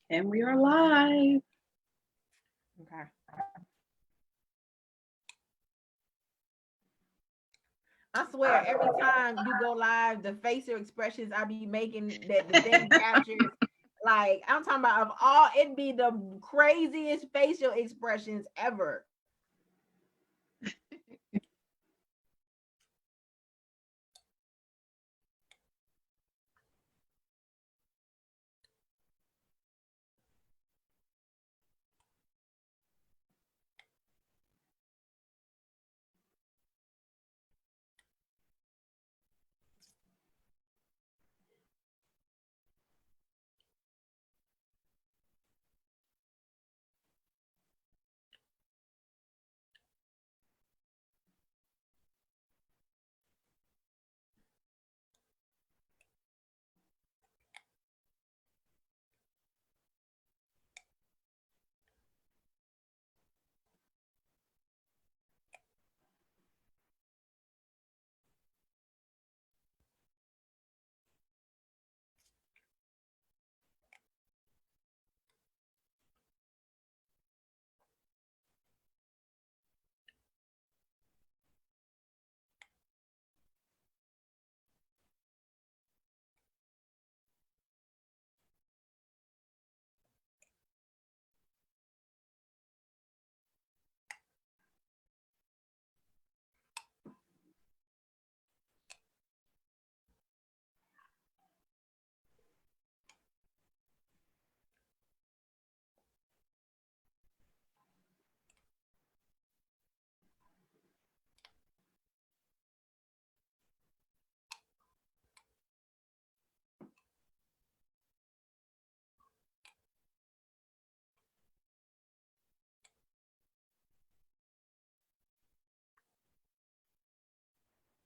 And we are live. Okay. I swear, every time you go live, the facial expressions I be making that the thing captures, like I'm talking about of all, it'd be the craziest facial expressions ever.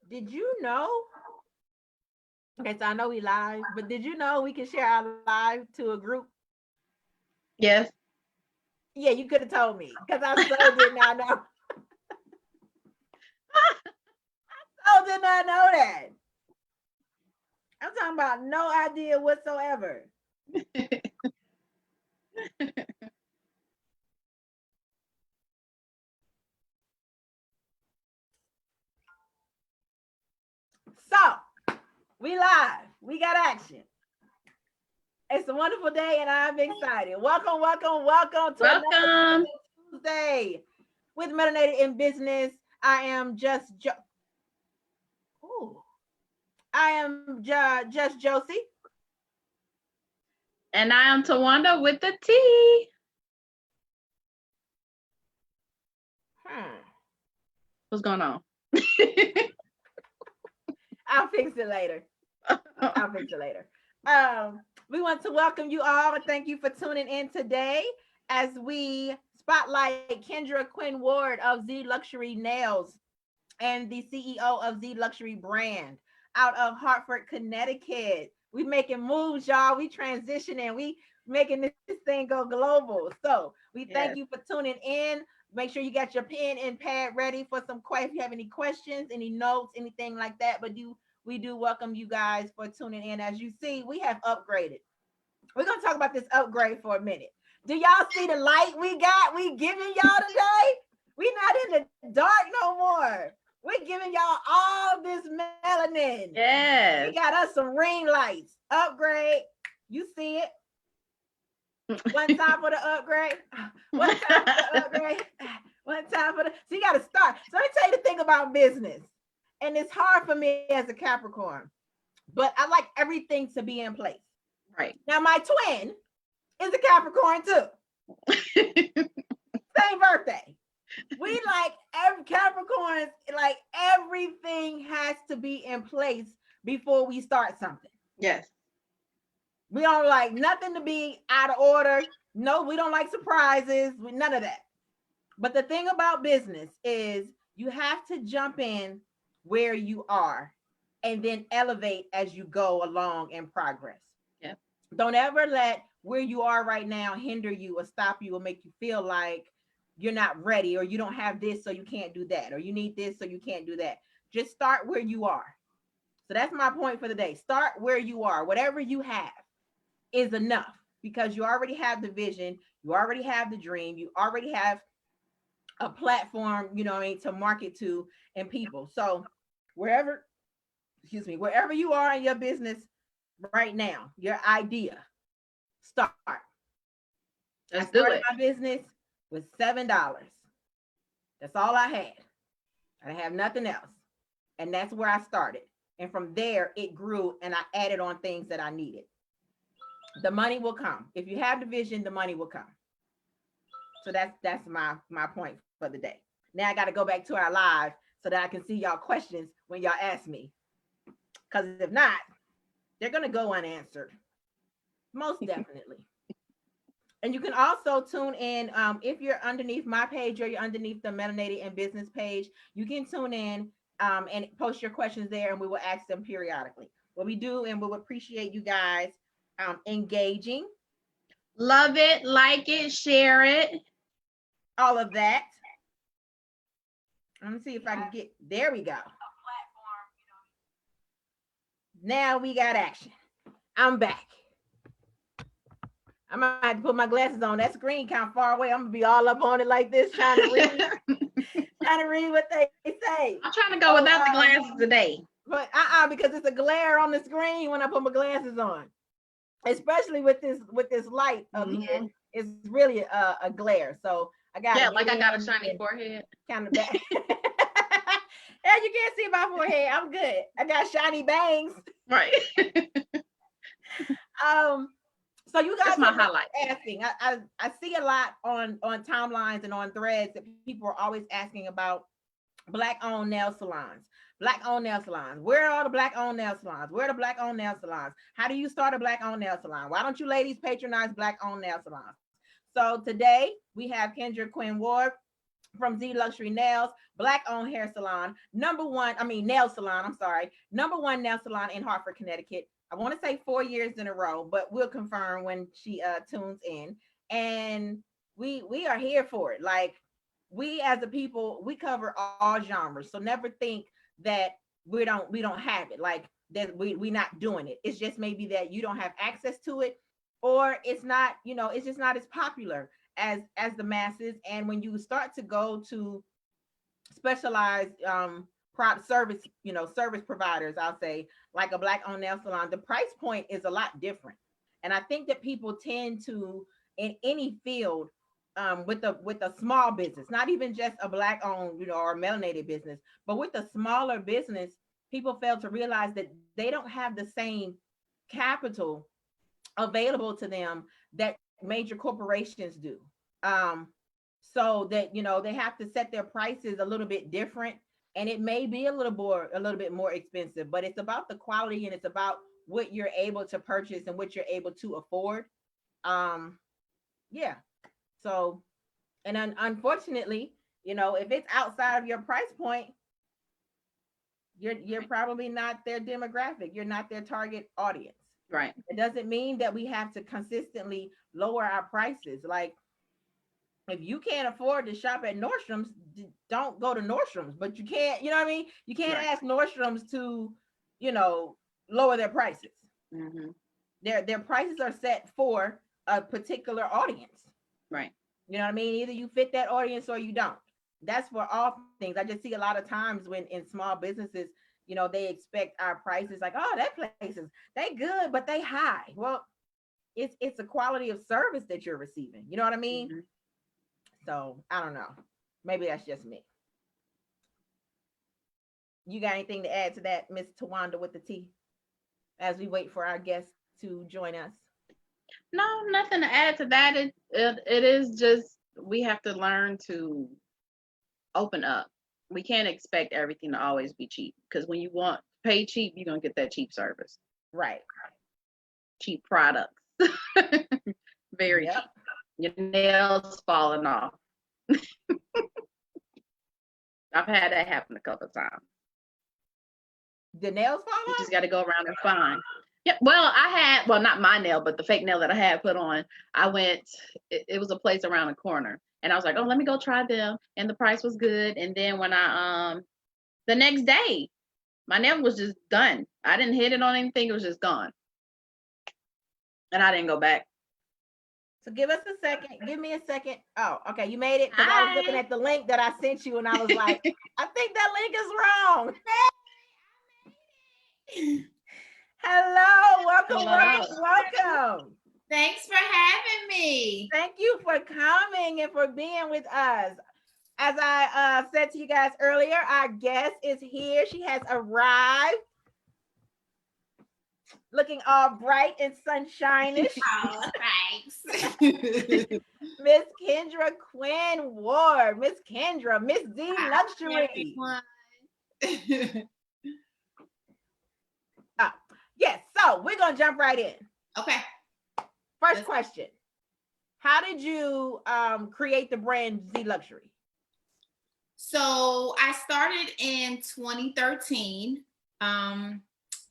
Did you know? Okay, so I know we live, but did you know we can share our live to a group? Yes. Yeah, you could have told me because I so did not know. So did not know that. I'm talking about no idea whatsoever. So we live. We got action. It's a wonderful day, and I'm excited. Welcome, welcome, welcome to another Welcome. Tuesday with Melanated in Business. I am Ooh. I am just Josie. And I am Tawanda with the T. Hmm. What's going on? I'll fix it later. I'll fix it later. We want to welcome you all and thank you for tuning in today as we spotlight Kendra Quinn-Ward of Z Luxury Nails and the CEO of Z Luxury Brand out of Hartford, Connecticut. We making moves, y'all. We transitioning. We making this thing go global. So we thank you Yes. for tuning in. Make sure you got your pen and pad ready for some questions. If you have any questions, any notes, anything like that. But we do welcome you guys for tuning in. As you see, we have upgraded. We're gonna talk about this upgrade for a minute. Do y'all see the light we got? We giving y'all today. We not in the dark no more. We're giving y'all all this melanin. We Yes. got us some ring lights. Upgrade. You see it. One time for the upgrade. One time for the upgrade. One time for the. So you got to start. So let me tell you the thing about business. And it's hard for me as a Capricorn, but I like everything to be in place. Right. Now, my twin is a Capricorn too. Same birthday. We like every Capricorns, like everything has to be in place before we start something. Yes. We don't like nothing to be out of order. No, we don't like surprises. None of that. But the thing about business is you have to jump in where you are and then elevate as you go along in progress. Yeah. Don't ever let where you are right now hinder you or stop you or make you feel like you're not ready or you don't have this so you can't do that or you need this so you can't do that. Just start where you are. So that's my point for the day. Start where you are. Whatever you have is enough. because you already have the vision, you already have the dream, you already have a platform, you know what I mean, to market to and people. So wherever, excuse me, wherever you are in your business right now, your idea, start. Let's I do started it. my business with $7. That's all I had. I didn't have nothing else. And that's where I started. And from there, it grew and I added on things that I needed. The money will come. If you have the vision, the money will come. So that's my point for the day. Now I got to go back to our live so that I can see y'all questions when y'all ask me. Because if not, they're going to go unanswered. Most definitely. And you can also tune in if you're underneath my page or you're underneath the Melanated and Business page. You can tune in and post your questions there, and we will ask them periodically. What we do, and we'll appreciate you guys engaging. Love it, like it, share it. All of that. Let me see if I can get. There we go. Now we got action. I'm back. I might have to put my glasses on. That screen kind of far away. I'm gonna be all up on it like this, trying to read what they say. I'm trying to go without the glasses today. But because it's a glare on the screen when I put my glasses on. Especially with this light up here. It's really a glare. So I got I got a shiny forehead. Kind of bad. Yeah, you can't see my forehead. I'm good. I got shiny bangs. Right. So you guys That's my highlight. Asking. I see a lot on timelines and on threads that people are always asking about Black-owned nail salons. Black-owned nail salons. Where are the Black-owned nail salons? Where are the Black-owned nail salons? How do you start a Black-owned nail salon? Why don't you ladies patronize Black-owned nail salons? So today we have Kendra Quinn-Ward from Z Luxury Nails, Black-owned hair salon, nail salon, I'm sorry, #1 nail salon in Hartford, Connecticut. I want to say 4 years in a row, but we'll confirm when she tunes in. And we are here for it. Like, we as a people, we cover all genres. So never think that we don't have it. Like that we not doing it. It's just maybe that you don't have access to it, or it's not, it's just not as popular as the masses. And when you start to go to specialized service providers, I'll say, like a Black-owned nail salon, the price point is a lot different. And I think that people tend to, in any field, with a small business, not even just a Black-owned, or melanated business, but with a smaller business, people fail to realize that they don't have the same capital available to them that major corporations do. So that, they have to set their prices a little bit different, and it may be a little bit more expensive, but it's about the quality and it's about what you're able to purchase and what you're able to afford. Yeah. So, and unfortunately, if it's outside of your price point, you're probably not their demographic. You're not their target audience. Right. It doesn't mean that we have to consistently lower our prices. Like, if you can't afford to shop at Nordstrom's, don't go to Nordstrom's. But you can't, you can't ask Nordstrom's to, lower their prices. Mm-hmm. Their prices are set for a particular audience. Right. You know what I mean? Either you fit that audience or you don't. That's for all things. I just see a lot of times when in small businesses, they expect our prices like, oh, that place they good, but they high. Well, it's a quality of service that you're receiving. You know what I mean? Mm-hmm. So I don't know. Maybe that's just me. You got anything to add to that, Miss Tawanda with the T, as we wait for our guests to join us? No, nothing to add to that. It is just, we have to learn to open up. We can't expect everything to always be cheap, because when you want to pay cheap, you're gonna get that cheap service. Right. Cheap products. Very cheap. Your nails falling off. I've had that happen a couple of times. The nails fall off? You just got to go around and find. Yeah, well, not my nail, but the fake nail that I had put on. I went, it was a place around the corner, and I was like, oh, let me go try them, and the price was good. And then when the next day, my nail was just done. I didn't hit it on anything; it was just gone, and I didn't go back. So give us a second. Give me a second. Oh, okay. You made it because I was looking Hi. at the link that I sent you and I was like, I think that link is wrong. Hello. Welcome, Hello. welcome. Thanks for having me. Thank you for coming and for being with us. As I said to you guys earlier, our guest is here. She has arrived looking all bright and sunshine-ish. Oh, thanks. Miss Kendra Quinn-Ward. Miss Kendra, Miss D Luxury. Yes, so we're going to jump right in. Okay. First question. How did you create the brand Z Luxury? So I started in 2013.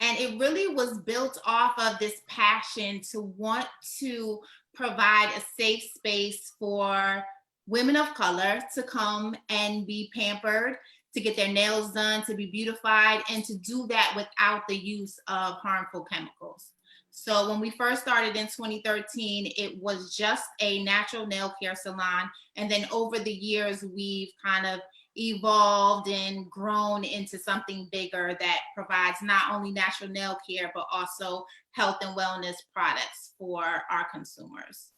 And it really was built off of this passion to want to provide a safe space for women of color to come and be pampered, to get their nails done, to be beautified, and to do that without the use of harmful chemicals. So when we first started in 2013, it was just a natural nail care salon. And then over the years, we've kind of evolved and grown into something bigger that provides not only natural nail care, but also health and wellness products for our consumers.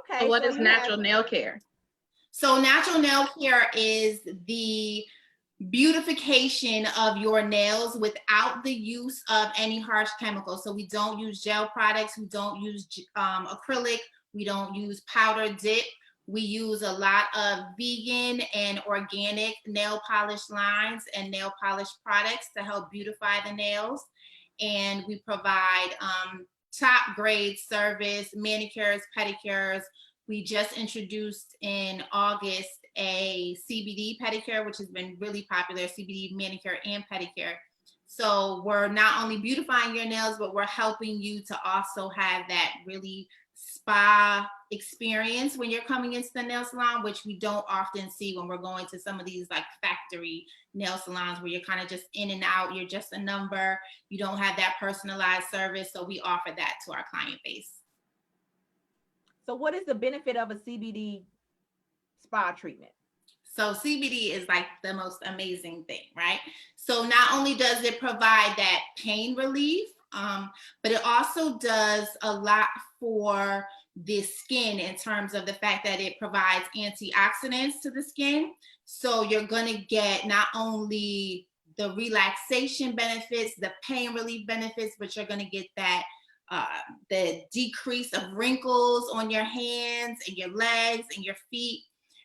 Okay. So what is natural nail care? So natural nail care is the beautification of your nails without the use of any harsh chemicals. So we don't use gel products, we don't use acrylic, we don't use powder dip. We use a lot of vegan and organic nail polish lines and nail polish products to help beautify the nails. And we provide top grade service, manicures, pedicures. We just introduced in August a CBD pedicure, which has been really popular, CBD manicure and pedicure. So we're not only beautifying your nails, but we're helping you to also have that really spa experience when you're coming into the nail salon, which we don't often see when we're going to some of these like factory nail salons where you're kind of just in and out, you're just a number, you don't have that personalized service. So we offer that to our client base. So what is the benefit of a CBD spa treatment? So CBD is like the most amazing thing, right? So not only does it provide that pain relief, but it also does a lot for the skin in terms of the fact that it provides antioxidants to the skin. So you're going to get not only the relaxation benefits, the pain relief benefits, but you're going to get that the decrease of wrinkles on your hands and your legs and your feet.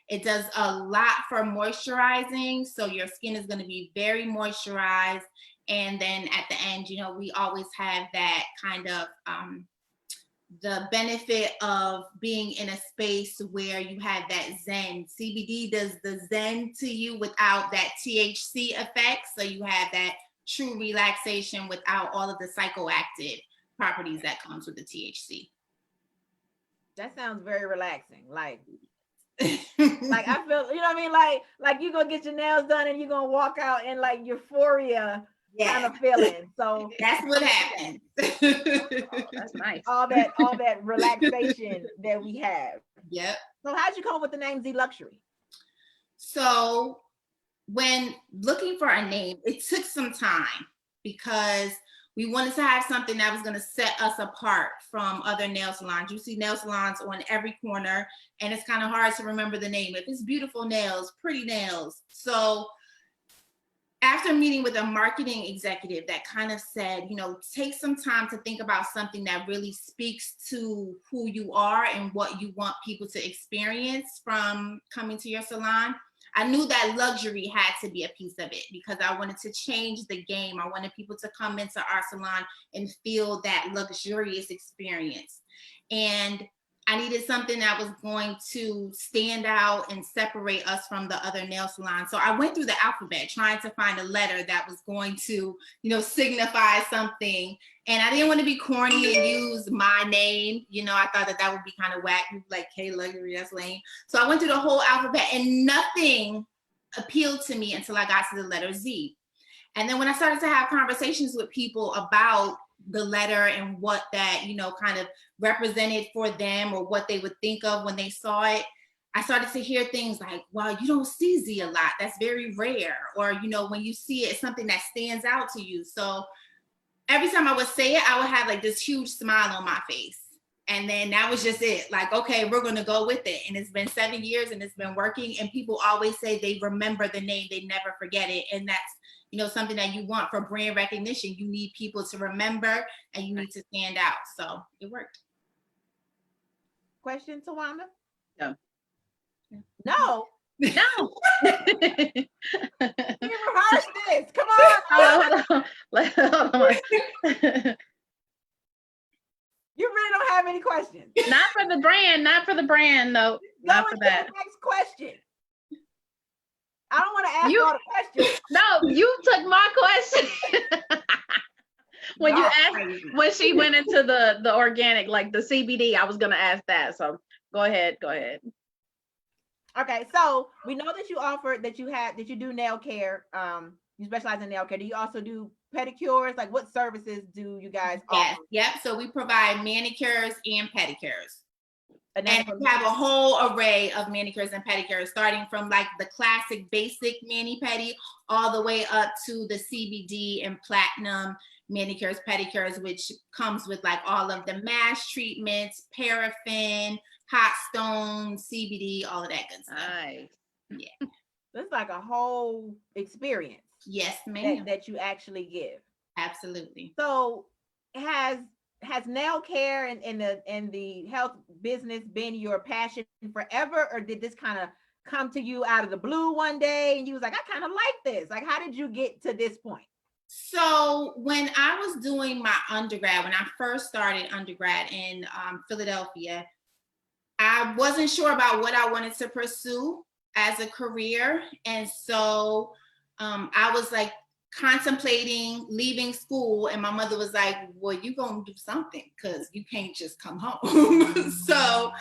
It does a lot for moisturizing. So your skin is going to be very moisturized. And then at the end, you know, we always have that kind of the benefit of being in a space where you have that zen. CBD does the zen to you without that THC effect. So you have that true relaxation without all of the psychoactive properties that comes with the THC. That sounds very relaxing. Like I feel, you know what I mean? Like you're gonna get your nails done and you're gonna walk out in like euphoria kind of feeling. So that's what happens. Oh, that's nice. All that relaxation that we have. Yep. So how'd you come up with the name Z Luxury? So when looking for a name, it took some time because we wanted to have something that was going to set us apart from other nail salons. You see nail salons on every corner, and it's kind of hard to remember the name. If it's beautiful nails, pretty nails. So after meeting with a marketing executive that kind of said, you know, take some time to think about something that really speaks to who you are and what you want people to experience from coming to your salon, I knew that luxury had to be a piece of it because I wanted to change the game. I wanted people to come into our salon and feel that luxurious experience. And I needed something that was going to stand out and separate us from the other nail salons. So I went through the alphabet trying to find a letter that was going to, you know, signify something. And I didn't want to be corny and use my name. You know, I thought that would be kind of whack. Like, hey, luxury, that's lame. So I went through the whole alphabet and nothing appealed to me until I got to the letter Z. And then when I started to have conversations with people about the letter and what that, you know, kind of represented for them or what they would think of when they saw it, I started to hear things like, well, you don't see Z a lot. That's very rare. Or, you know, when you see it, it's something that stands out to you. So every time I would say it, I would have like this huge smile on my face. And then that was just it. Like, okay, we're going to go with it. And it's been 7 years and it's been working. And people always say they remember the name. They never forget it. And that's, you know, something that you want for brand recognition. You need people to remember and you need to stand out. So it worked. Question, Tawanda? No. No. No. We rehearsed this. Come on. Hold on. You really don't have any questions. Not for the brand. Not for the brand, though. Not for that. The next question. I don't want to ask all the questions. No, you took my question. When you asked, when she went into the organic, like the CBD, I was gonna ask that. So go ahead. Okay, so we know that you offered that you do nail care. You specialize in nail care. Do you also do pedicures? Like, what services do you guys offer? Yep. So we provide manicures and pedicures. And we have a pedicures. whole array of manicures and pedicures, starting from like the classic basic mani-pedi all the way up to the CBD and platinum manicures, pedicures, which comes with like all of the mask treatments, paraffin, hot stone, CBD, all of that good stuff. Nice. Yeah. It's like a whole experience. Yes, ma'am. That you actually give. Absolutely. So has nail care and the health business been your passion forever, or did this kind of come to you out of the blue one day and you was like, I kind of like this? Like, how did you get to this point? So when I was doing my undergrad, when I first started undergrad in Philadelphia, I wasn't sure about what I wanted to pursue as a career. And so I was like contemplating leaving school, and my mother was like, well, you gonna do something because you can't just come home. So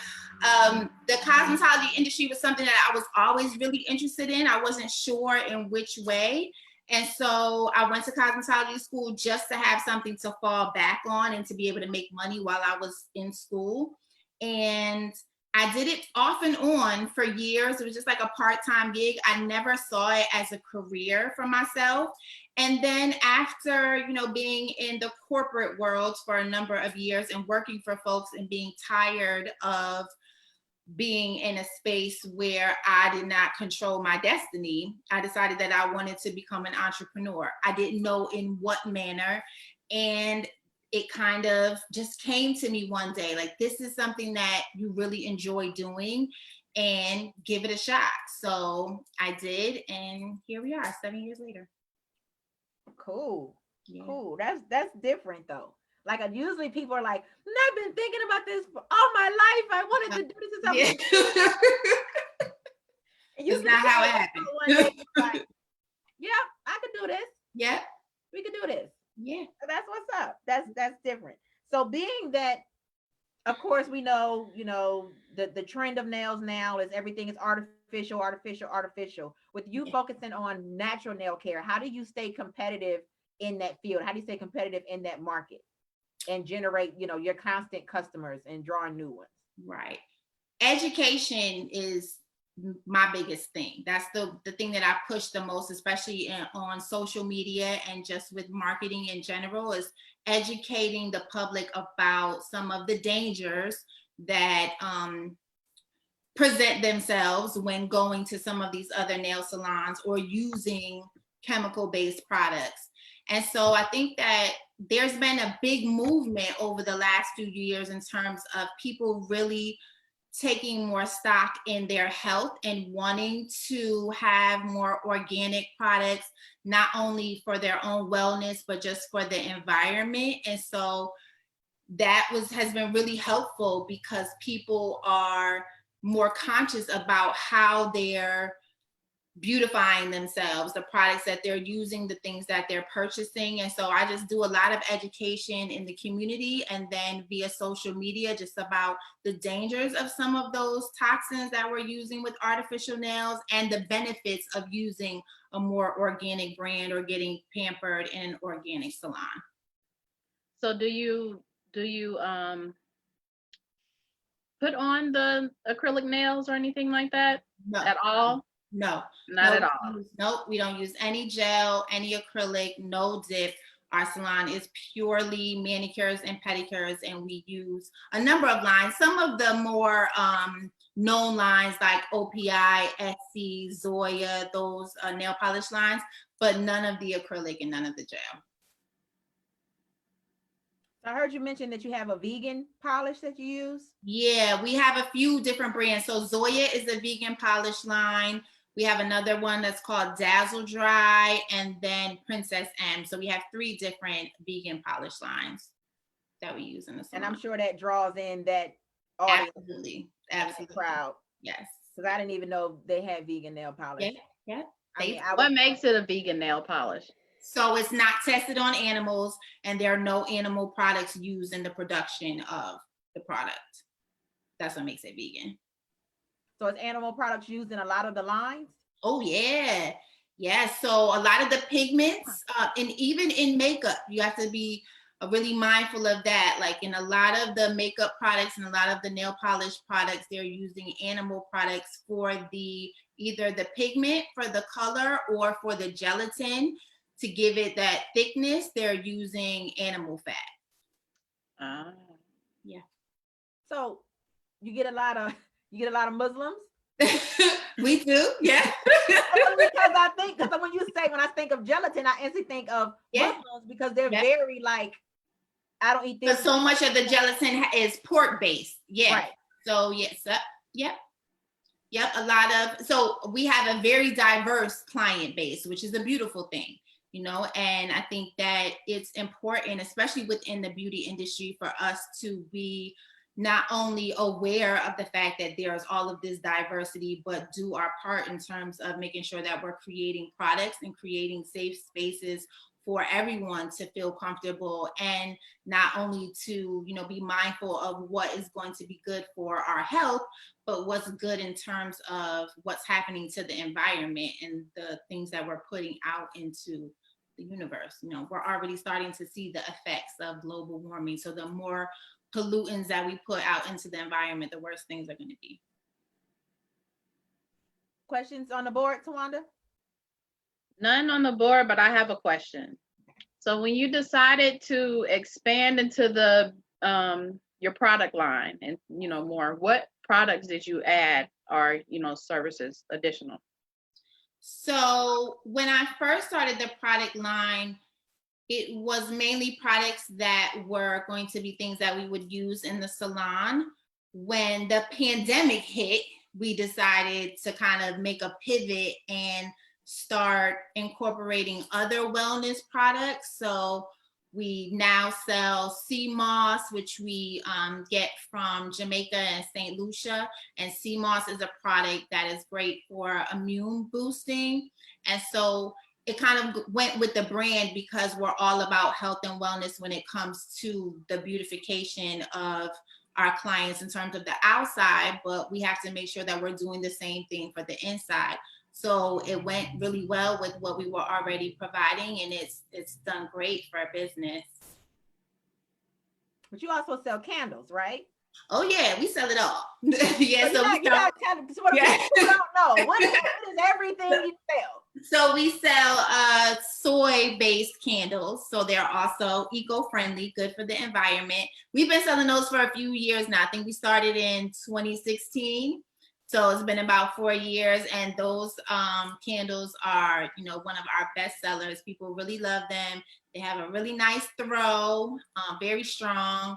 the cosmetology industry was something that I was always really interested in. I wasn't sure in which way. And so I went to cosmetology school just to have something to fall back on and to be able to make money while I was in school. And I did it off and on for years. It was just like a part-time gig. I never saw it as a career for myself. And then after, you know, being in the corporate world for a number of years and working for folks and being tired of being in a space where I did not control my destiny, I decided that I wanted to become an entrepreneur. I didn't know in what manner. And it kind of just came to me one day, like, this is something that you really enjoy doing, and give it a shot. So I did, and here we are 7 years later. Cool. Yeah. Cool. That's different though. Like, usually people are like, I've been thinking about this for all my life. I wanted to do this since I was It's not how it happened. Like, yeah, I could do this. Yeah. We could do this. Yeah. That's what's up. That's different. So being that, of course, we know, you know, the trend of nails now is everything is artificial. With you focusing on natural nail care, how do you stay competitive in that field? How do you stay competitive in that market and generate, you know, your constant customers and drawing new ones? Right. Education is my biggest thing. That's the thing that I push the most, especially on social media and just with marketing in general, is educating the public about some of the dangers that present themselves when going to some of these other nail salons or using chemical-based products. And so I think that there's been a big movement over the last few years in terms of people really taking more stock in their health and wanting to have more organic products, not only for their own wellness, but just for the environment. And so that has been really helpful because people are more conscious about how they're beautifying themselves, the products that they're using, the things that they're purchasing. And so I just do a lot of education in the community and then via social media just about the dangers of some of those toxins that we're using with artificial nails and the benefits of using a more organic brand or getting pampered in an organic salon. So do you put on the acrylic nails or anything like that No. at all? No. Not at all. Nope, we don't use any gel, any acrylic, no dip. Our salon is purely manicures and pedicures, and we use a number of lines. Some of the more known lines like OPI, SC, Zoya, those nail polish lines, but none of the acrylic and none of the gel. I heard you mention that you have a vegan polish that you use. Yeah, we have a few different brands. So Zoya is a vegan polish line. We have another one that's called Dazzle Dry, and then Princess M. So we have 3 different vegan polish lines that we use in the salon. And I'm sure that draws in that audience. Absolutely. Crowd. Yes. Because I didn't even know they had vegan nail polish. Yeah. What makes it a vegan nail polish? So it's not tested on animals, and there are no animal products used in the production of the product. That's what makes it vegan. So it's animal products used in a lot of the lines? Oh, yeah. Yeah. So a lot of the pigments, and even in makeup, you have to be really mindful of that. Like in a lot of the makeup products and a lot of the nail polish products, they're using animal products for either the pigment for the color or for the gelatin to give it that thickness. They're using animal fat. Yeah. So you get a lot of Muslims? We do, yeah. because when I think of gelatin, I instantly think of Muslims because they're very like, I don't eat this. But so much of the gelatin is pork based. Yeah. Right. So yes, yep. A lot of, so we have a very diverse client base, which is a beautiful thing, and I think that it's important, especially within the beauty industry, for us to be not only aware of the fact that there's all of this diversity, but do our part in terms of making sure that we're creating products and creating safe spaces for everyone to feel comfortable, and not only to, be mindful of what is going to be good for our health, but what's good in terms of what's happening to the environment and the things that we're putting out into the universe. We're already starting to see the effects of global warming. So the more pollutants that we put out into the environment, the worse things are going to be. Questions on the board, Tawanda? None on the board, but I have a question. So when you decided to expand into the your product line and more, what products did you add or services additional? So when I first started the product line, it was mainly products that were going to be things that we would use in the salon. When the pandemic hit, we decided to kind of make a pivot and start incorporating other wellness products. So we now sell sea moss, which we get from Jamaica and St. Lucia. And sea moss is a product that is great for immune boosting. And so it kind of went with the brand because we're all about health and wellness when it comes to the beautification of our clients in terms of the outside, but we have to make sure that we're doing the same thing for the inside. So it went really well with what we were already providing, and it's done great for our business. But you also sell candles, right? Oh yeah, we sell it all. Yeah, so you got candles. So what people don't know, what is everything you sell? So we sell soy-based candles. So they're also eco-friendly, good for the environment. We've been selling those for a few years now. I think we started in 2016. So it's been about 4 years, and those candles are, one of our best sellers. People really love them. They have a really nice throw, very strong,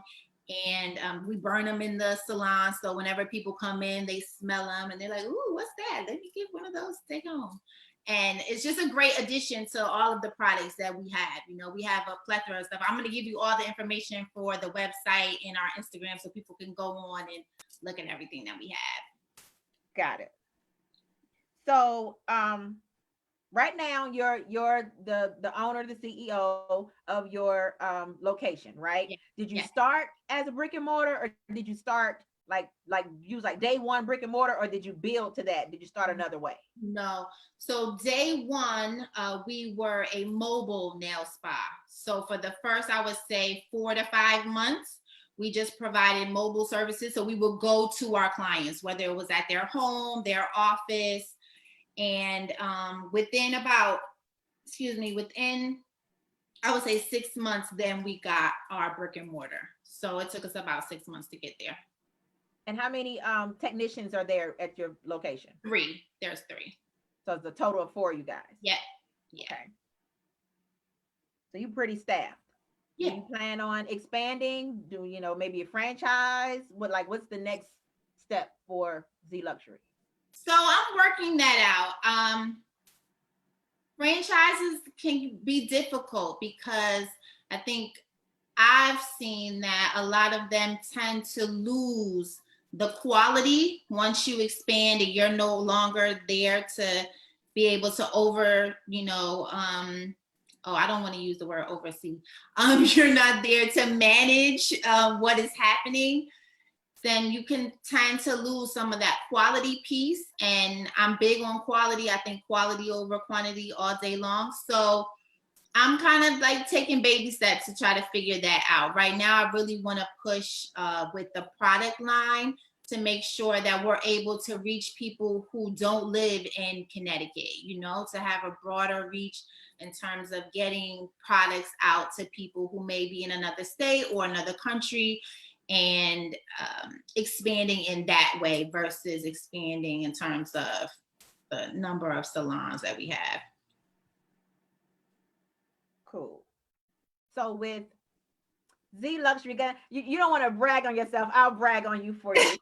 and we burn them in the salon. So whenever people come in, they smell them, and they're like, "Ooh, what's that? Let me get one of those to take home." And it's just a great addition to all of the products that we have. We have a plethora of stuff. I'm going to give you all the information for the website and our Instagram so people can go on and look at everything that we have. Got it. So right now you're the owner, the CEO of your location, right? Yeah. Did you start as a brick and mortar, or did you start Like use like day one brick and mortar, or did you build to that? Did you start another way? No. So day one, we were a mobile nail spa. So for the first, I would say 4 to 5 months, we just provided mobile services. So we would go to our clients, whether it was at their home, their office, and within I would say 6 months, then we got our brick and mortar. So it took us about 6 months to get there. And how many technicians are there at your location? 3. There's 3. So it's a total of 4, you guys. Yeah. Yeah. Okay. So you pretty staffed. Yeah. Do you plan on expanding? Do you know maybe a franchise? What's the next step for Z Luxury? So I'm working that out. Franchises can be difficult because I think I've seen that a lot of them tend to lose the quality once you expand and you're no longer there to be able to I don't want to use the word oversee. You're not there to manage what is happening, then you can tend to lose some of that quality piece. And I'm big on quality. I think quality over quantity all day long. So I'm kind of like taking baby steps to try to figure that out. Right now, I really want to push with the product line to make sure that we're able to reach people who don't live in Connecticut, to have a broader reach in terms of getting products out to people who may be in another state or another country, and expanding in that way versus expanding in terms of the number of salons that we have. Cool. So with Z Luxury, you don't want to brag on yourself. I'll brag on you for you.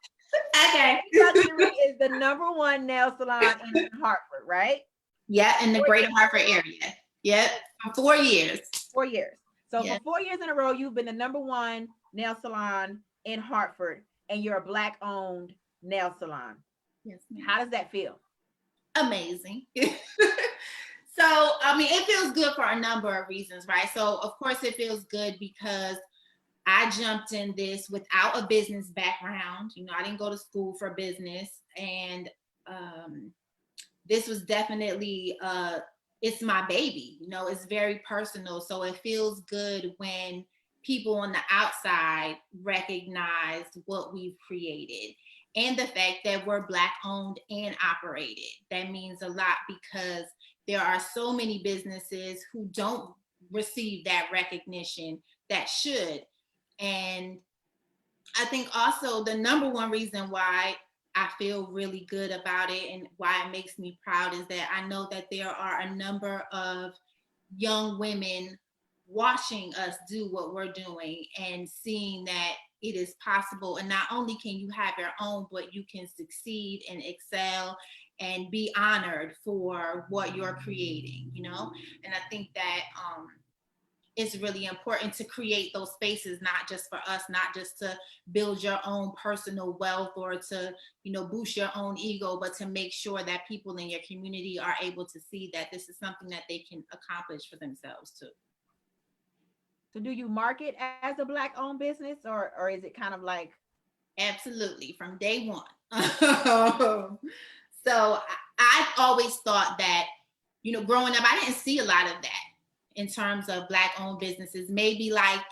Okay. Z Luxury is the #1 nail salon in Hartford, right? Yeah, in the greater Hartford area. Yep, for 4 years. 4 years. So Yeah. for 4 years in a row, you've been the #1 nail salon in Hartford, and you're a Black-owned nail salon. Yes, ma'am. How does that feel? Amazing. So, it feels good for a number of reasons, right? So, of course, it feels good because I jumped in this without a business background. I didn't go to school for business. And this was definitely, it's my baby. It's very personal. So it feels good when people on the outside recognize what we've created. And the fact that we're Black owned and operated. That means a lot because there are so many businesses who don't receive that recognition that should. And I think also the #1 reason why I feel really good about it and why it makes me proud is that I know that there are a number of young women watching us do what we're doing and seeing that it is possible. And not only can you have your own, but you can succeed and excel and be honored for what you're creating, And I think that it's really important to create those spaces, not just for us, not just to build your own personal wealth or to, boost your own ego, but to make sure that people in your community are able to see that this is something that they can accomplish for themselves too. So do you market as a Black-owned business, or is it kind of like? Absolutely, from day one. So I've always thought that, growing up, I didn't see a lot of that in terms of Black-owned businesses, maybe like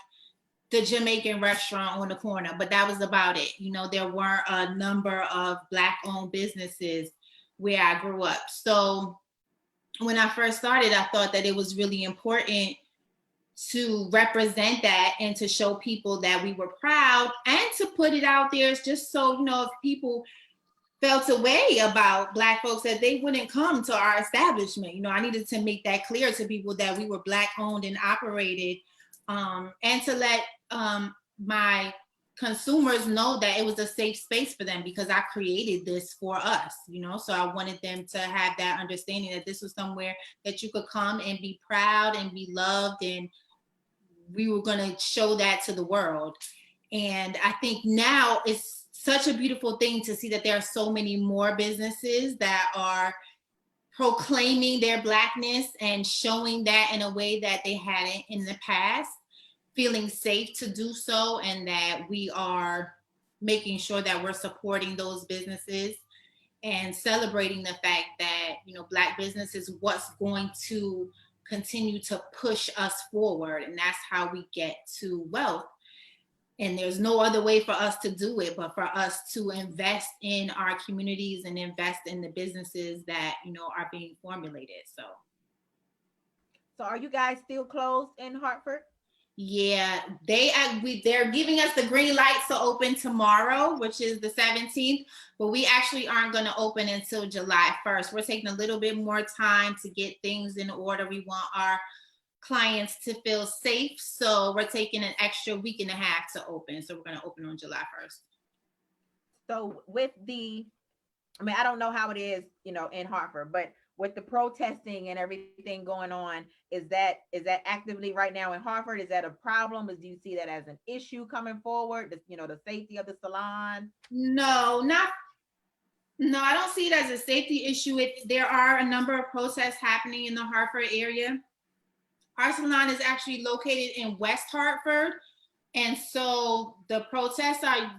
the Jamaican restaurant on the corner, but that was about it. There weren't a number of Black-owned businesses where I grew up. So when I first started, I thought that it was really important to represent that and to show people that we were proud and to put it out there just so, if people felt a way about Black folks that they wouldn't come to our establishment. I needed to make that clear to people that we were Black owned and operated, and to let my consumers know that it was a safe space for them because I created this for us, so I wanted them to have that understanding that this was somewhere that you could come and be proud and be loved, and we were going to show that to the world. And I think now it's such a beautiful thing to see that there are so many more businesses that are proclaiming their Blackness and showing that in a way that they hadn't in the past, feeling safe to do so, and that we are making sure that we're supporting those businesses and celebrating the fact that, Black business is what's going to continue to push us forward. And that's how we get to wealth. And there's no other way for us to do it but for us to invest in our communities and invest in the businesses that, are being formulated. So are you guys still closed in Hartford? Yeah, they're giving us the green light to open tomorrow, which is the 17th, but we actually aren't going to open until July 1st. We're taking a little bit more time to get things in order. We want our clients to feel safe, so we're taking an extra week and a half to open. So we're going to open on July 1st. So I don't know how it is, in Hartford, but with the protesting and everything going on, is that actively right now in Hartford? Is that a problem? Do you see that as an issue coming forward? The safety of the salon? No, I don't see it as a safety issue. There are a number of protests happening in the Hartford area. Our salon is actually located in West Hartford, and so the protests are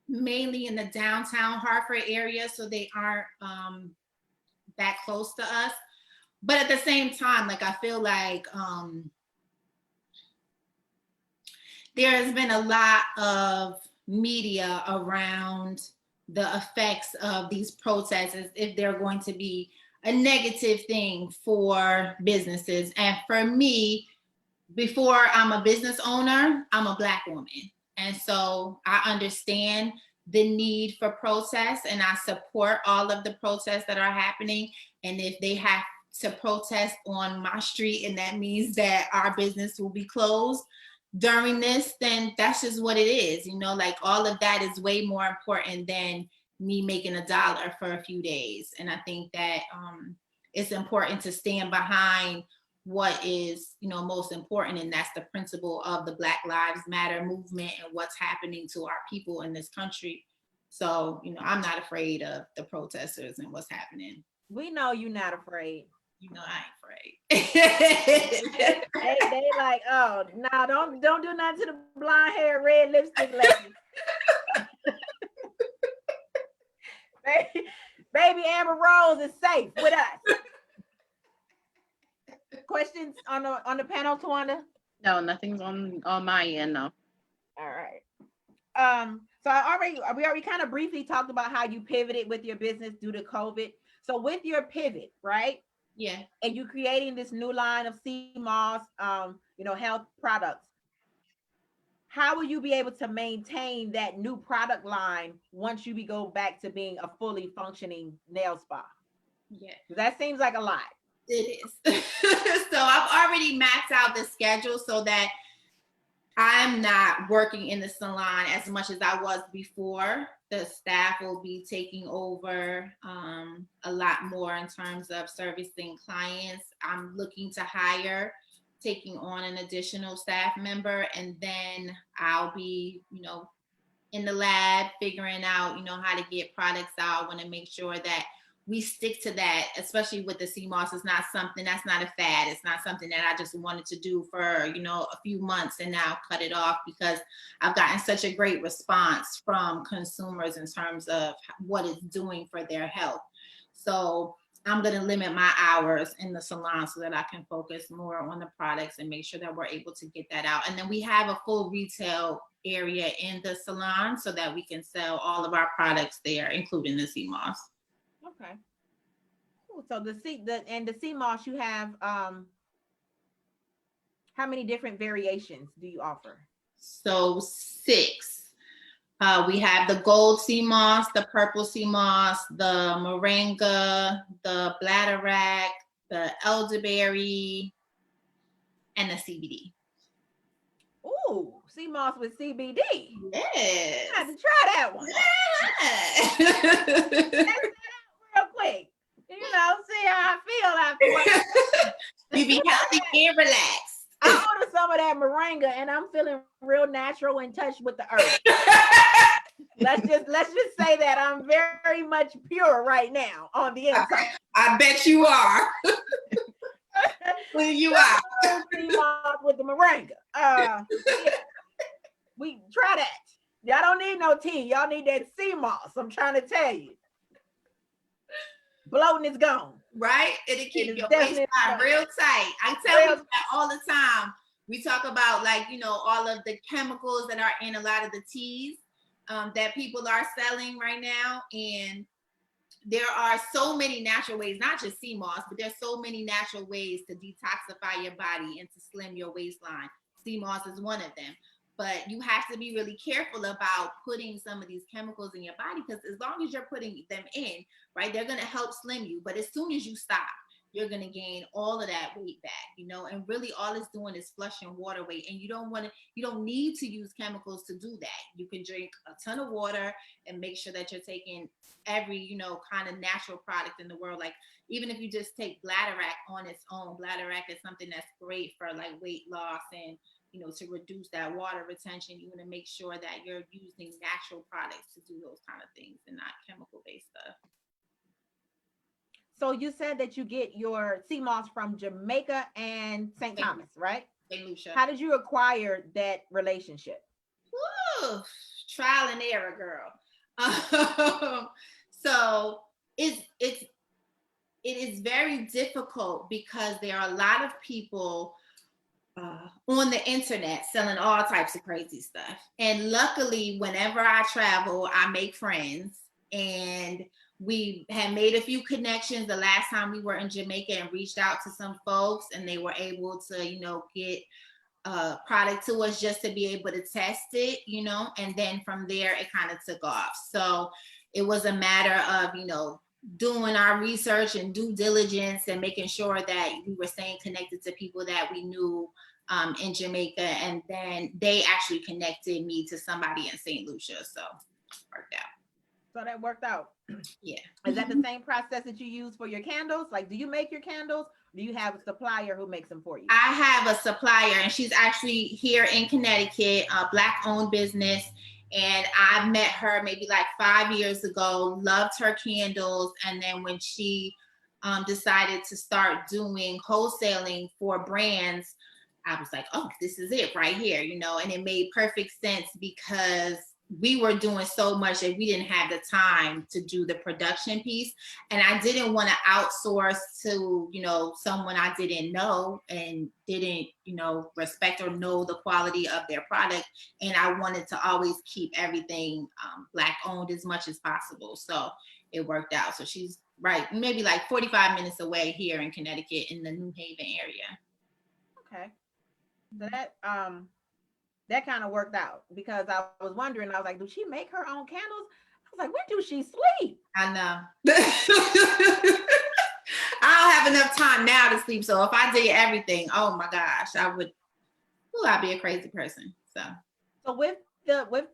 mainly in the downtown Hartford area, so they aren't that close to us. But at the same time, I feel like there has been a lot of media around the effects of these protests as if they're going to be a negative thing for businesses. And for me, before I'm a business owner, I'm a Black woman. And so I understand the need for protests, and I support all of the protests that are happening. And if they have to protest on my street and that means that our business will be closed during this, then that's just what it is. All of that is way more important than me making $1 for a few days. And I think that it's important to stand behind what is, most important, and that's the principle of the Black Lives Matter movement and what's happening to our people in this country. So, I'm not afraid of the protesters and what's happening. We know you're not afraid. I ain't afraid. they like, oh no, don't do nothing to the blonde hair, red lipstick lady. Baby Amber Rose is safe with us. Questions on the panel, Tawanda? No, nothing's on my end, no. All right. So we already kind of briefly talked about how you pivoted with your business due to COVID. So with your pivot, right? Yeah. And you creating this new line of CMOS, health products. How will you be able to maintain that new product line once you go back to being a fully functioning nail spa? Yeah. That seems like a lot. It is. So I've already mapped out the schedule so that I'm not working in the salon as much as I was before. The staff will be taking over a lot more in terms of servicing clients. I'm looking to hire, taking on an additional staff member, and then I'll be, in the lab figuring out, how to get products out. I want to make sure that we stick to that, especially with the CMOS. It's not something that's not a fad. It's not something that I just wanted to do for, a few months and now cut it off, because I've gotten such a great response from consumers in terms of what it's doing for their health. So I'm going to limit my hours in the salon so that I can focus more on the products and make sure that we're able to get that out. And then we have a full retail area in the salon so that we can sell all of our products there, including the CMOS. Okay. Cool. So the CMOS, you have how many different variations do you offer? So 6. We have the gold CMOS, the purple CMOS, the moringa, the bladderwrack, the elderberry, and the CBD. Ooh, CMOS with CBD. Yes. I have to try that one. Yeah. Real quick. See how I feel after. You be healthy and relaxed. I ordered some of that moringa and I'm feeling real natural in touch with the earth. Let's just say that I'm very much pure right now on the inside. I bet you are. Well, you are. With the moringa. Yeah. We try that. Y'all don't need no tea. Y'all need that sea moss. I'm trying to tell you. Bloating is gone. Right? It'll keep is your definitely waistline real tight. I tell Real- people that all the time. We talk about, like, you know, all of the chemicals that are in a lot of the teas that people are selling right now. And there are so many natural ways, not just sea moss, but there's so many natural ways to detoxify your body and to slim your waistline. Sea moss is one of them. But you have to be really careful about putting some of these chemicals in your body, because as long as you're putting them in, right, they're going to help slim you. But as soon as you stop, you're going to gain all of that weight back, you know, and really all it's doing is flushing water weight. And you don't need to use chemicals to do that. You can drink a ton of water and make sure that you're taking every, you know, kind of natural product in the world. Like, even if you just take Bladderwrack on its own, Bladderwrack is something that's great for like weight loss and, you know, to reduce that water retention. You want to make sure that you're using natural products to do those kind of things and not chemical-based stuff. So you said that you get your sea moss from Jamaica and St. Thomas, right? St. Lucia. How did you acquire that relationship? Woo, trial and error, girl. So it is very difficult because there are a lot of people on the internet selling all types of crazy stuff. And luckily, whenever I travel, I make friends, and we had made a few connections the last time we were in Jamaica and reached out to some folks, and they were able to, you know, get product to us just to be able to test it, you know, and then from there it kind of took off. So it was a matter of, you know, doing our research and due diligence and making sure that we were staying connected to people that we knew in Jamaica, and then they actually connected me to somebody in St. Lucia, so it worked out. So that worked out. Yeah. Is that the same process that you use for your candles? Like, do you make your candles? Or do you have a supplier who makes them for you? I have a supplier, and she's actually here in Connecticut, a Black-owned business. And I met her maybe like 5 years ago, loved her candles. And then when she decided to start doing wholesaling for brands, I was like, oh, this is it right here, you know, and it made perfect sense because we were doing so much that we didn't have the time to do the production piece. And I didn't want to outsource to, you know, someone I didn't know and didn't, you know, respect or know the quality of their product. And I wanted to always keep everything Black owned as much as possible. So it worked out. So she's right, maybe like 45 minutes away here in Connecticut in the New Haven area. Okay. So that kind of worked out, because I was wondering, I was like, do she make her own candles? I was like, when do she sleep? I know. I don't have enough time now to sleep. So if I did everything, oh my gosh, I'd be a crazy person. So with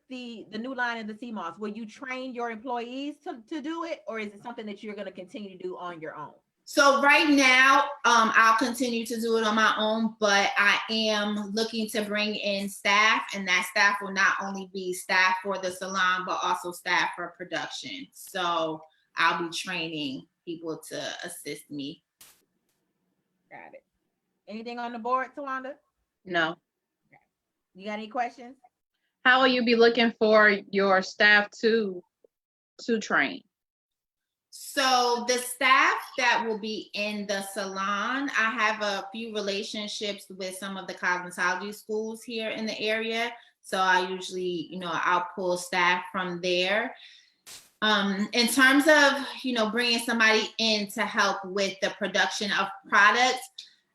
the new line of the sea moss, will you train your employees to do it, or is it something that you're going to continue to do on your own? So right now, I'll continue to do it on my own, but I am looking to bring in staff, and that staff will not only be staff for the salon, but also staff for production. So I'll be training people to assist me. Got it. Anything on the board, Tawanda? No. You got any questions? How will you be looking for your staff to train? So the staff that will be in the salon, I have a few relationships with some of the cosmetology schools here in the area. So I usually, you know, I'll pull staff from there. In terms of, you know, bringing somebody in to help with the production of products,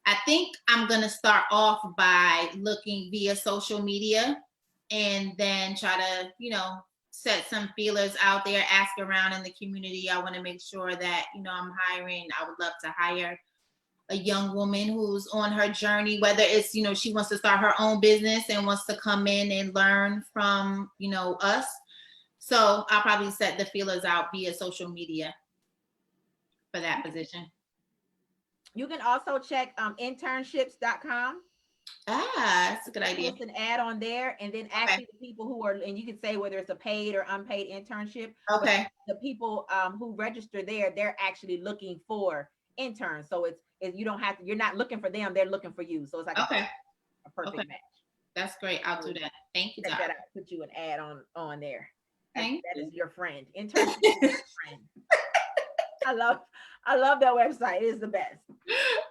I think I'm going to start off by looking via social media and then try to, you know, set some feelers out there, ask around in the community. I want to make sure that, you know, I'm hiring. I would love to hire a young woman who's on her journey, whether it's, you know, she wants to start her own business and wants to come in and learn from, you know, us. So I'll probably set the feelers out via social media for that position. You can also check internships.com. That's a good idea. Post an ad on there, and then actually the people who are, and you can say whether it's a paid or unpaid internship. Okay. The people who register there, they're actually looking for interns. So it's you don't have to, you're not looking for them, they're looking for you. So it's like a perfect match. That's great. I'll do that. Thank you, That darling. I put you an ad on there. Thank That you. is your friend. Internship is your friend. I love that website. It is the best.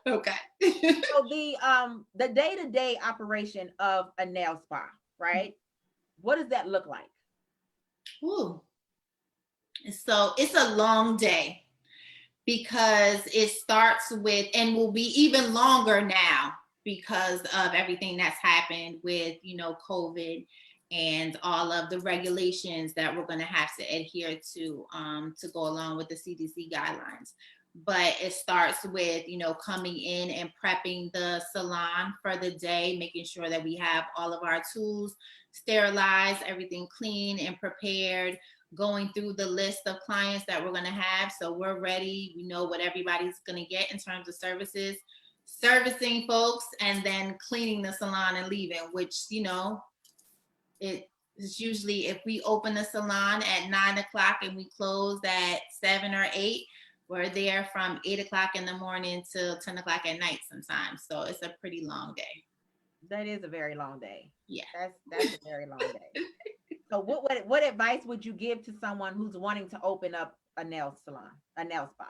Okay. So the day-to-day operation of a nail spa, right? What does that look like? Ooh. So it's a long day because it starts with, and will be even longer now because of everything that's happened with, COVID and all of the regulations that we're going to have to adhere to go along with the CDC guidelines. But it starts with, coming in and prepping the salon for the day, making sure that we have all of our tools sterilized, everything clean and prepared, going through the list of clients that we're going to have. So we're ready. We know what everybody's going to get in terms of services, servicing folks, and then cleaning the salon and leaving, which, it is usually, if we open the salon at 9 o'clock and we close at 7 or 8, we're there from 8 o'clock in the morning till 10 o'clock at night sometimes. So it's a pretty long day. That is a very long day. Yeah. That's a very long day. So what advice would you give to someone who's wanting to open up a nail salon, a nail spa?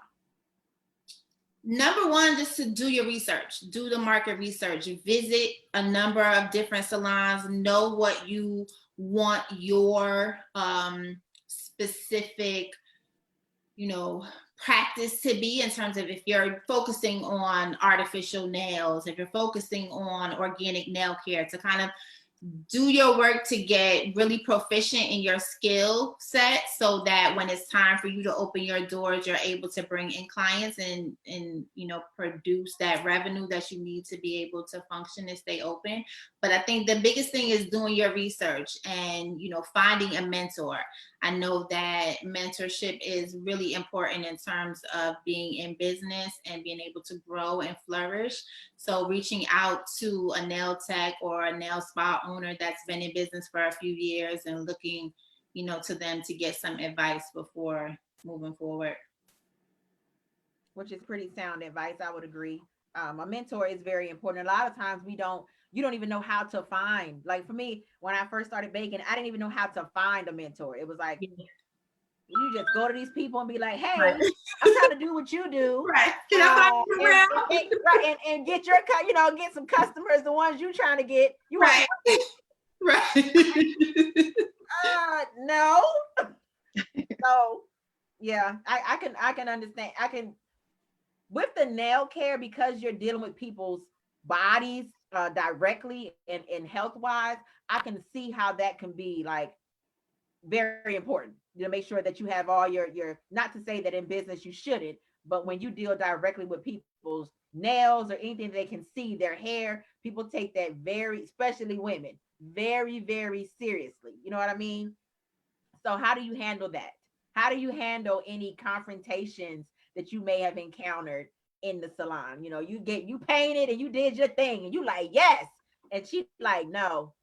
Number one, just to do your research, do the market research, visit a number of different salons, know what you want your specific, practice to be, in terms of if you're focusing on artificial nails, if you're focusing on organic nail care, to kind of do your work to get really proficient in your skill set, so that when it's time for you to open your doors, you're able to bring in clients and produce that revenue that you need to be able to function and stay open. But I think the biggest thing is doing your research and finding a mentor. I know that mentorship is really important in terms of being in business and being able to grow and flourish. So reaching out to a nail tech or a nail spa owner that's been in business for a few years and looking, to them to get some advice before moving forward. Which is pretty sound advice. I would agree. A mentor is very important. A lot of times you don't even know how to find. Like for me, when I first started baking, I didn't even know how to find a mentor. It was like, you just go to these people and be like, hey, Right. I'm trying to do what you do. Right. Can I find you around? And get your, get some customers, the ones you trying to get. You Right. Right. No. So yeah, I can understand. With the nail care, because you're dealing with people's bodies directly and health wise, I can see how that can be like very important. Make sure that you have all your, not to say that in business you shouldn't, but when you deal directly with people's nails or anything they can see, their hair, people take that very, especially women, very, very seriously. You know what I mean? So how do you handle that? How do you handle any confrontations that you may have encountered in the salon? You painted and you did your thing and you like, yes. And she like, no.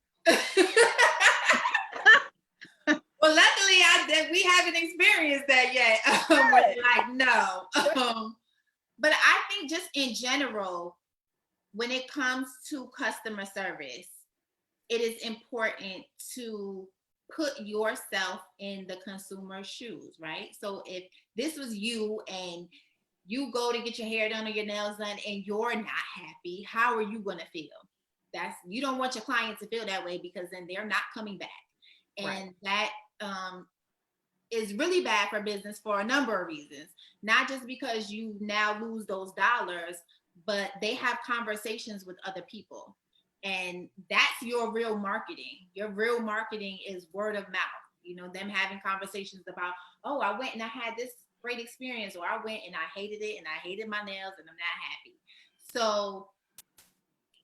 Well, luckily we haven't experienced that yet. Like, no. But I think just in general, when it comes to customer service, it is important to put yourself in the consumer's shoes, right? So if this was you and you go to get your hair done or your nails done and you're not happy, how are you going to feel? You don't want your client to feel that way, because then they're not coming back. And right. That is really bad for business for a number of reasons. Not just because you now lose those dollars, but they have conversations with other people. And that's your real marketing. Your real marketing is word of mouth. Them having conversations about, oh, I went and I had this great experience, or I went and I hated it and I hated my nails and I'm not happy. So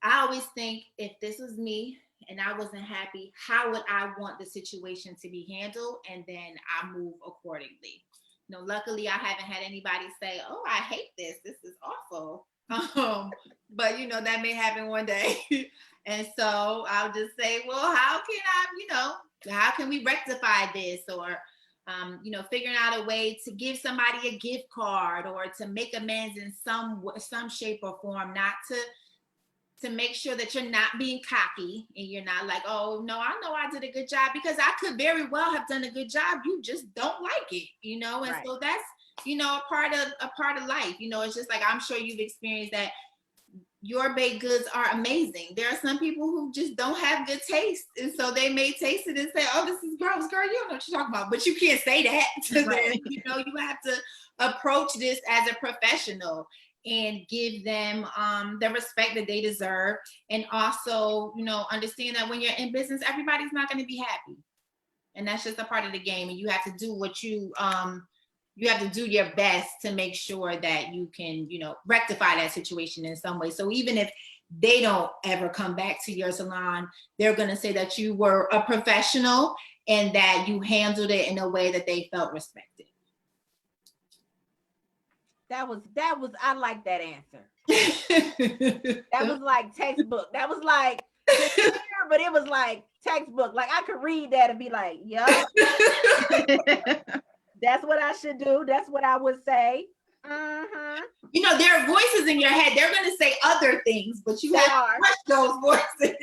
I always think, if this was me and I wasn't happy, how would I want the situation to be handled? And then I move accordingly. Luckily I haven't had anybody say, oh, I hate this. This is awful. But that may happen one day. And so I'll just say, well, how can we rectify this? Or, figuring out a way to give somebody a gift card or to make amends in some shape or form, not to to make sure that you're not being cocky and you're not like, oh no, I know I did a good job, because I could very well have done a good job. You just don't like it, you know? And so that's, you know, a part of life. You know, it's just like, I'm sure you've experienced that your baked goods are amazing. There are some people who just don't have good taste. And so they may taste it and say, oh, this is gross, girl. You don't know what you're talking about. But you can't say that to them. You know, you have to approach this as a professional and give them the respect that they deserve. And also, you know, understand that when you're in business, everybody's not going to be happy. And that's just a part of the game. And you have to do what you have to do your best to make sure that you can, you know, rectify that situation in some way. So even if they don't ever come back to your salon, they're going to say that you were a professional and that you handled it in a way that they felt respected. That was, I like that answer. That was like textbook. That was like, but it was like textbook. Like I could read that and be like, yeah. That's what I should do. That's what I would say. Mm-hmm. You know, there are voices in your head. They're going to say other things, but you have to crush those voices.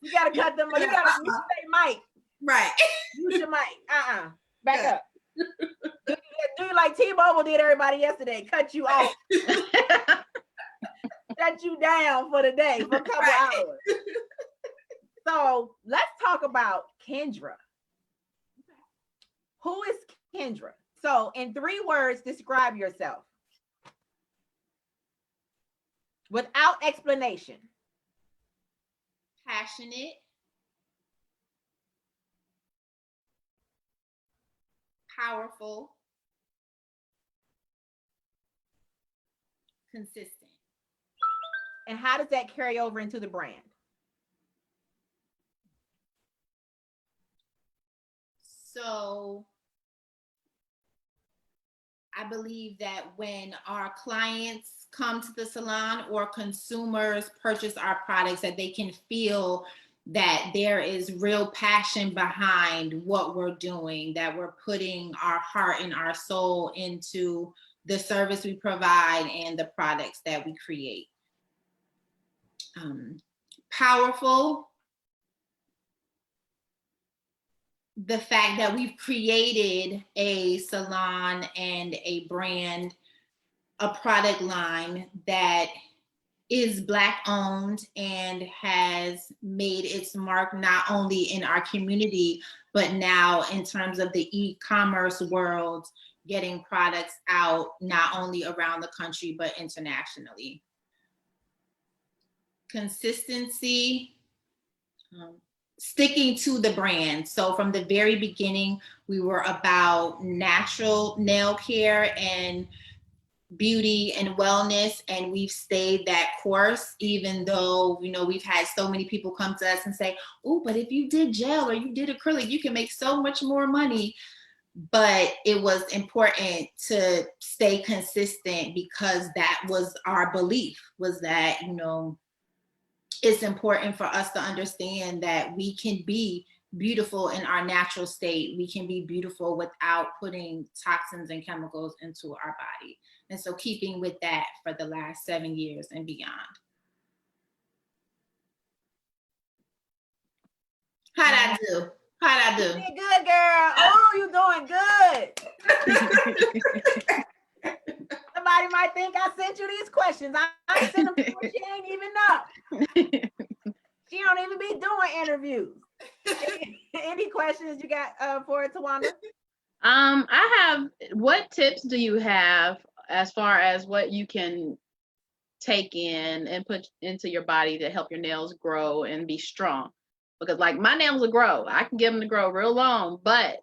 You got to cut them. You got to say mic. Right. Use your mic. Back up. Do like T-Mobile did everybody yesterday. Cut you off. Shut you down for the day for a couple hours. So let's talk about Kendra. Who is Kendra? So in 3 words, describe yourself. Without explanation. Passionate. Powerful. Consistent. And how does that carry over into the brand? So I believe that when our clients come to the salon or consumers purchase our products, that they can feel that there is real passion behind what we're doing, that we're putting our heart and our soul into the service we provide and the products that we create. Powerful. The fact that we've created a salon and a brand, a product line that is Black owned and has made its mark not only in our community, but now in terms of the e-commerce world, getting products out not only around the country, but internationally. Consistency. Sticking to the brand. So from the very beginning, we were about natural nail care and beauty and wellness, and we've stayed that course, even though, you know, we've had so many people come to us and say, oh, but if you did gel or you did acrylic, you can make so much more money. But it was important to stay consistent because that was our belief, was that, you know, it's important for us to understand that we can be beautiful in our natural state. We can be beautiful without putting toxins and chemicals into our body. And so keeping with that for the last 7 years and beyond. How'd I do? How'd I do? You did good, girl. Oh, you doing good. Somebody might think I sent you these questions. I sent them to her. She ain't even know. She don't even be doing interviews. Any questions you got for Tawanda? I have, what tips do you have as far as what you can take in and put into your body to help your nails grow and be strong? Because like my nails will grow. I can get them to grow real long, but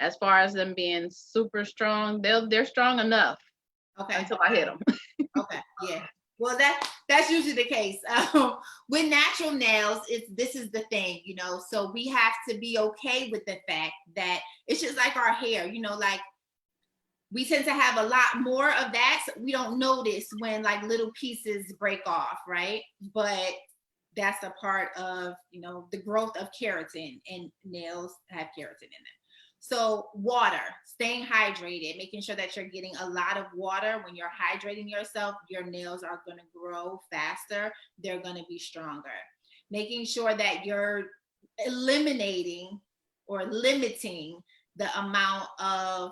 as far as them being super strong, they're strong enough. Okay. Until I hit them. Okay. Yeah. Well, that's usually the case. With natural nails, this is the thing, you know, so we have to be okay with the fact that it's just like our hair, you know, like we tend to have a lot more of that. So we don't notice when like little pieces break off, right? But that's a part of, you know, the growth of keratin, and nails have keratin in them. So water, staying hydrated, making sure that you're getting a lot of water. When you're hydrating yourself, your nails are going to grow faster. They're going to be stronger. Making sure that you're eliminating or limiting the amount of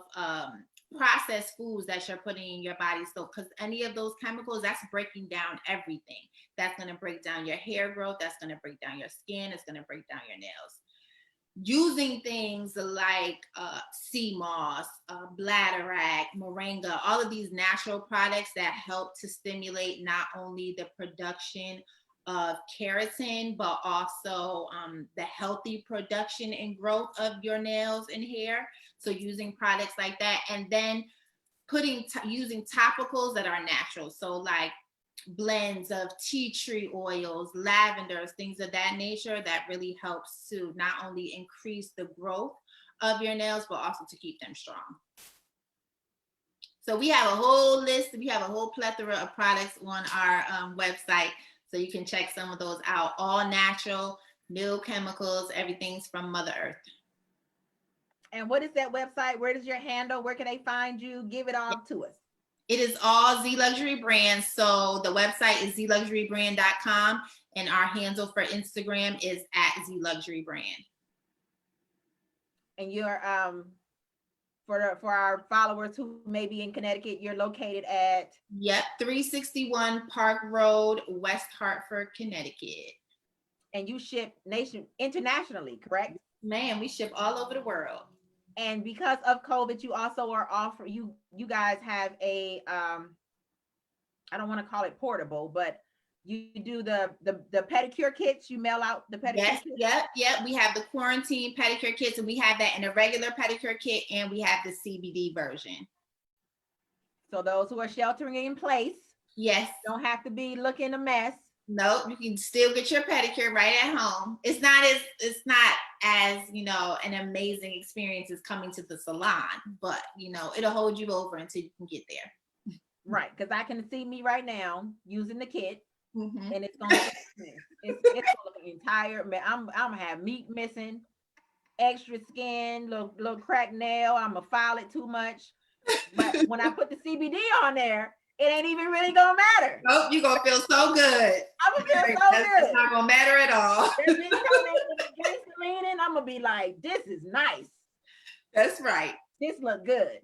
processed foods that you're putting in your body. So, because any of those chemicals, that's breaking down everything. That's going to break down your hair growth. That's going to break down your skin. It's going to break down your nails. Using things like sea moss, bladderwrack, moringa, all of these natural products that help to stimulate not only the production of keratin, but also the healthy production and growth of your nails and hair. So using products like that, and then using topicals that are natural. So like blends of tea tree oils, lavenders, things of that nature that really helps to not only increase the growth of your nails, but also to keep them strong. So we have a whole list, we have a whole plethora of products on our website. So you can check some of those out. All natural, no chemicals, everything's from Mother Earth. And what is that website? Where is your handle? Where can they find you? Give it all to us. It is all Z Luxury Brands. So the website is zluxurybrand.com, and our handle for Instagram is @ZLuxuryBrand. And you're for our followers who may be in Connecticut, you're located at 361 Park Road, West Hartford, Connecticut. And you ship internationally, correct? Man, we ship all over the world. And because of COVID, you also are you guys have a I don't want to call it portable, but you do the pedicure kits. You mail out the pedicure kits. Yep. We have the quarantine pedicure kits, and we have that in a regular pedicure kit, and we have the CBD version. So those who are sheltering in place, yes, don't have to be looking a mess. Nope, you can still get your pedicure right at home. It's not as an amazing experience as coming to the salon, but it'll hold you over until you can get there. Right, because I can see me right now using the kit, and it's gonna it's gonna look entire. I'm gonna have meat missing, extra skin, little cracked nail. I'm gonna file it too much, but when I put the CBD on there, it ain't even really gonna matter. Nope, you're gonna feel so good. I'm gonna feel so good. It's not gonna matter at all. I'm gonna be like, this is nice. That's right. This look good.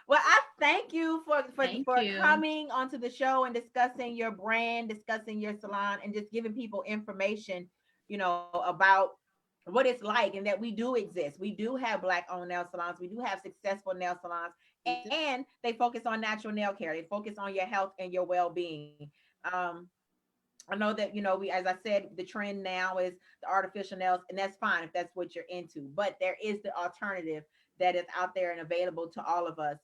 Well, I thank you for coming onto the show and discussing your brand, discussing your salon, and just giving people information, about what it's like, and that we do exist. We do have Black-owned nail salons. We do have successful nail salons, and they focus on natural nail care. They focus on your health and your well-being. I know that, as I said, the trend now is the artificial nails, and that's fine if that's what you're into. But there is the alternative that is out there and available to all of us.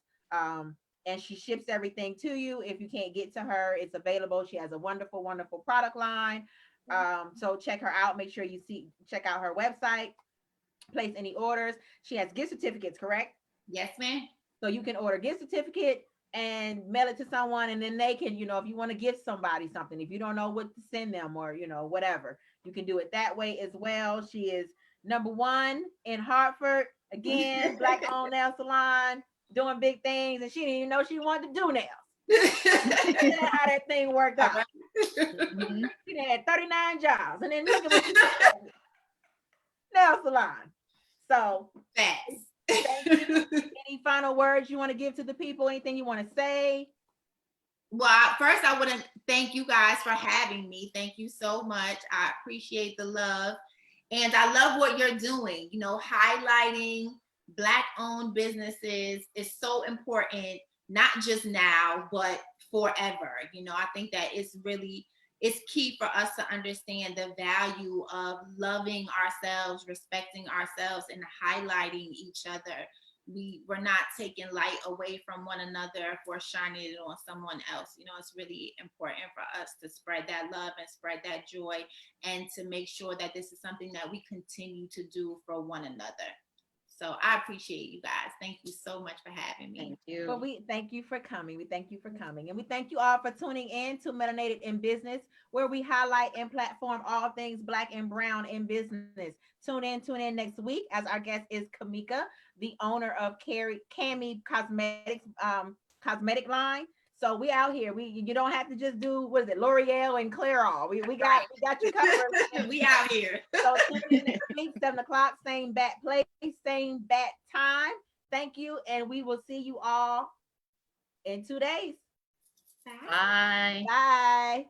And she ships everything to you. If you can't get to her, it's available. She has a wonderful, wonderful product line. So check her out. Make sure you check out her website, place any orders. She has gift certificates, correct? Yes, ma'am. So you can order gift certificate and mail it to someone, and then they can, if you want to give somebody something, if you don't know what to send them, or whatever, you can do it that way as well. She is #1 in Hartford, again, Black-owned nail salon, doing big things, and she didn't even know she wanted to do nails. That's how that thing worked out. She had 39 jobs, and then look at what she did. Nail salon. So thanks. Thank you. Any final words you want to give to the people? Anything you want to say? Well, first I want to thank you guys for having me. Thank you so much. I appreciate the love, and I love what you're doing. Highlighting Black-owned businesses is so important, not just now, but forever. I think that it's key for us to understand the value of loving ourselves, respecting ourselves, and highlighting each other. We're not taking light away from one another if we're shining it on someone else. It's really important for us to spread that love and spread that joy, and to make sure that this is something that we continue to do for one another. So I appreciate you guys. Thank you so much for having me. Thank you. Well, we thank you for coming. We thank you for coming. And we thank you all for tuning in to Melanated in Business, where we highlight and platform all things Black and Brown in business. Tune in next week as our guest is Kamika, the owner of Cami Cosmetics cosmetic line. So we out here. You don't have to just do, what is it, L'Oreal and Clairol. We got you covered. We out here. So tune in next week, 7 o'clock, same bat place, same bat time. Thank you, and we will see you all in 2 days. Bye. Bye.